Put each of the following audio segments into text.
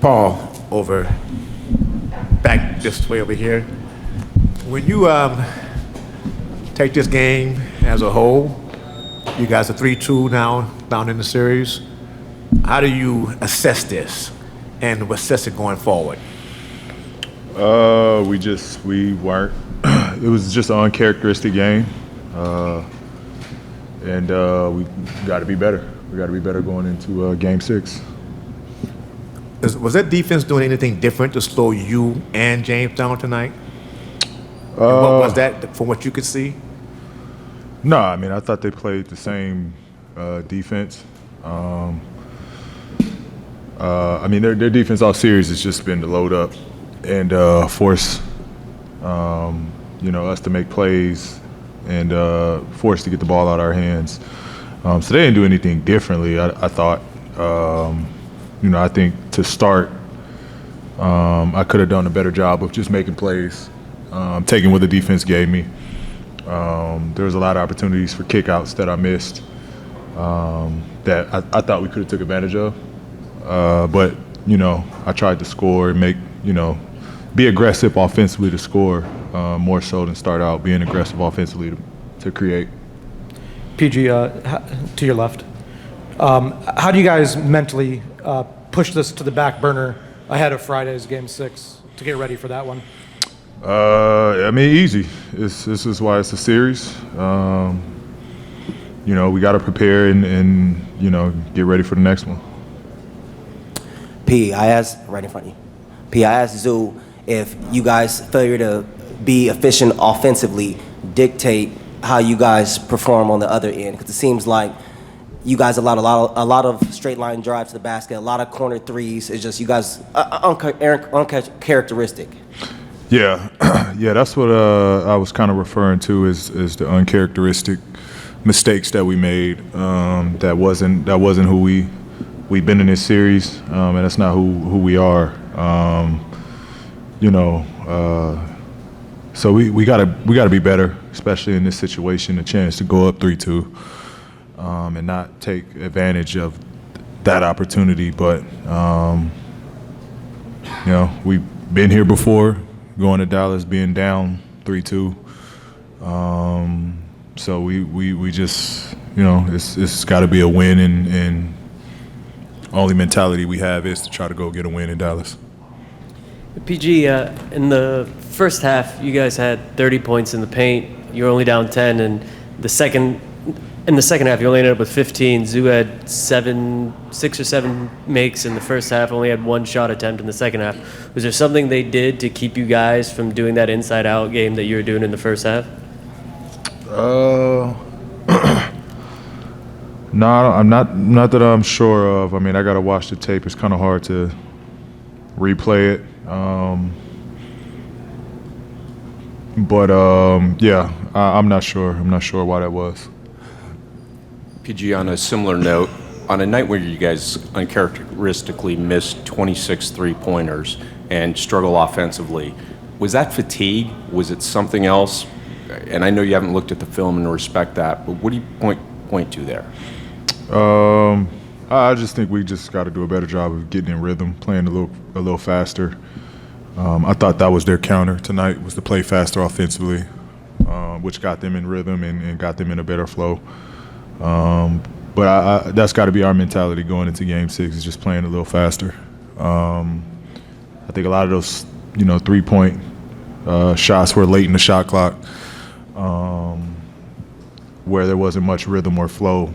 Paul, back this way over here. When you take this game as a whole, you guys are 3-2 now down in the series. How do you assess this and assess it going forward? We weren't. It was just an uncharacteristic game, and we got to be better. We got to be better going into Game 6. Was that defense doing anything different to slow you and James down tonight? And what was that from what you could see? No, I mean, I thought they played the same defense. I mean, their defense all series has just been to load up and force, us to make plays and force to get the ball out of our hands. So they didn't do anything differently. I thought, I think to start, I could have done a better job of just making plays, taking what the defense gave me. There was a lot of opportunities for kickouts that I missed that I thought we could have took advantage of. But, I tried to score and be aggressive offensively to score more so than start out being aggressive offensively to create. PG, to your left. How do you guys mentally push this to the back burner ahead of Friday's Game 6 to get ready for that one? Easy. This is why it's a series. We got to prepare and get ready for the next one. I asked right in front of you. I asked Zoo if you guys' failure to be efficient offensively dictate how you guys perform on the other end, because it seems like you guys allowed a lot of straight line drives to the basket, a lot of corner threes. It's just you guys uncharacteristic. Yeah, that's what I was kind of referring to is the uncharacteristic mistakes that we made. That wasn't who we've been in this series, and that's not who we are. So we gotta be better, especially in this situation. A chance to go up 3-2, and not take advantage of that opportunity. But we've been here before, going to Dallas, being down 3-2. So we just it's got to be a win, and only mentality we have is to try to go get a win in Dallas. PG, in the first half, you guys had 30 points in the paint. You were only down 10, and in the second half, you only ended up with 15. Zoo had 6 or 7 makes in the first half, only had 1 shot attempt in the second half. Was there something they did to keep you guys from doing that inside-out game that you were doing in the first half? No, I'm not that I'm sure of. I mean, I got to watch the tape. It's kind of hard to replay it. I'm not sure. I'm not sure why that was. PG, on a similar note, on a night where you guys uncharacteristically missed 26 three-pointers and struggle offensively, was that fatigue? Was it something else? And I know you haven't looked at the film and respect that, but what do you point to there? I just think we just got to do a better job of getting in rhythm, playing a little faster. I thought that was their counter tonight, was to play faster offensively, which got them in rhythm and got them in a better flow. But that's got to be our mentality going into Game 6, is just playing a little faster. I think a lot of those, 3-point shots were late in the shot clock, where there wasn't much rhythm or flow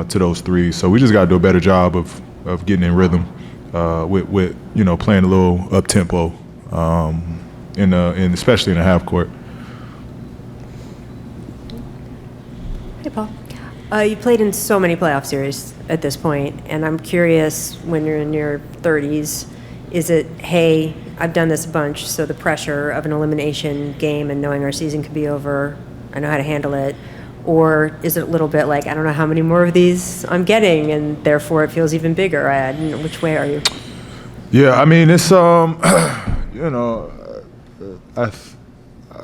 to those threes. So we just got to do a better job of getting in rhythm with playing a little up tempo, especially in the half court. Hey, Paul. You played in so many playoff series at this point, and I'm curious, when you're in your 30s, is it, hey, I've done this a bunch, so the pressure of an elimination game and knowing our season could be over, I know how to handle it? Or is it a little bit like, I don't know how many more of these I'm getting, and therefore it feels even bigger? I don't know, which way are you? Yeah, I mean, it's I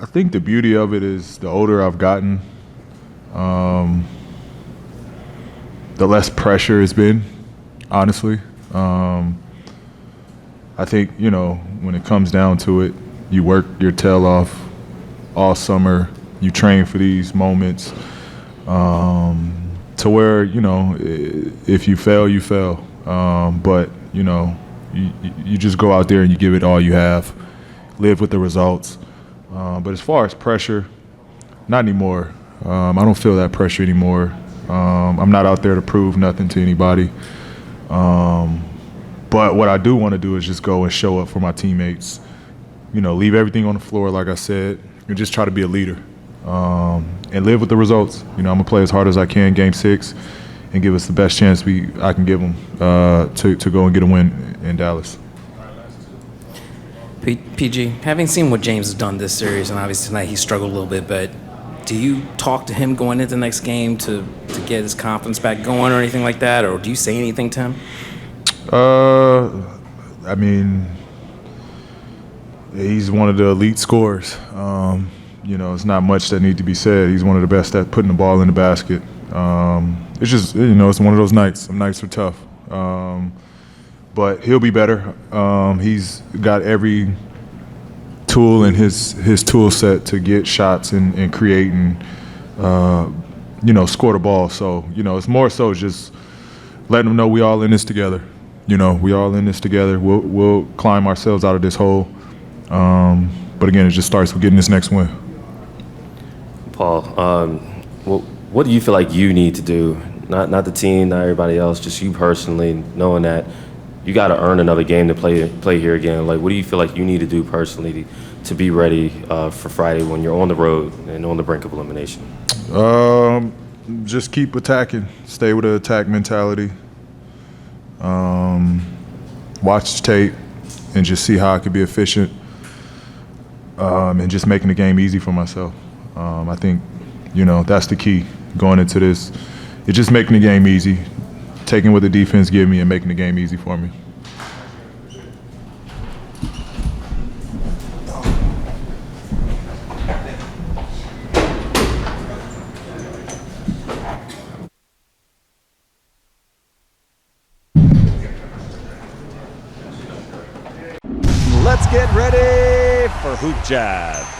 think the beauty of it is the older I've gotten, the less pressure it's been, honestly. I think, when it comes down to it, you work your tail off all summer. You train for these moments to where, if you fail, you fail. But, you just go out there and you give it all you have, live with the results. But as far as pressure, not anymore. I don't feel that pressure anymore. I'm not out there to prove nothing to anybody. But what I do want to do is just go and show up for my teammates. Leave everything on the floor, like I said, and just try to be a leader and live with the results. I'm going to play as hard as I can Game 6 and give us the best chance I can give them to go and get a win in Dallas. PG, having seen what James has done this series, and obviously tonight he struggled a little bit, but do you talk to him going into the next game to get his confidence back going or anything like that, or do you say anything to him? I mean, he's one of the elite scorers. It's not much that need to be said. He's one of the best at putting the ball in the basket. It's just, it's one of those nights. Some nights are tough. But he'll be better. He's got every tool in his tool set to get shots and create and, score the ball. So, it's more so just letting him know we all in this together. We all in this together. We'll climb ourselves out of this hole. But again, it just starts with getting this next win. Paul, what do you feel like you need to do? Not the team, not everybody else, just you personally, knowing that you got to earn another game to play here again. Like, what do you feel like you need to do personally to be ready for Friday when you're on the road and on the brink of elimination? Just keep attacking. Stay with an attack mentality. Watch tape and just see how I could be efficient and just making the game easy for myself. I think, that's the key going into this. It's just making the game easy, taking what the defense give me and making the game easy for me. Let's get ready for Hoop Jab.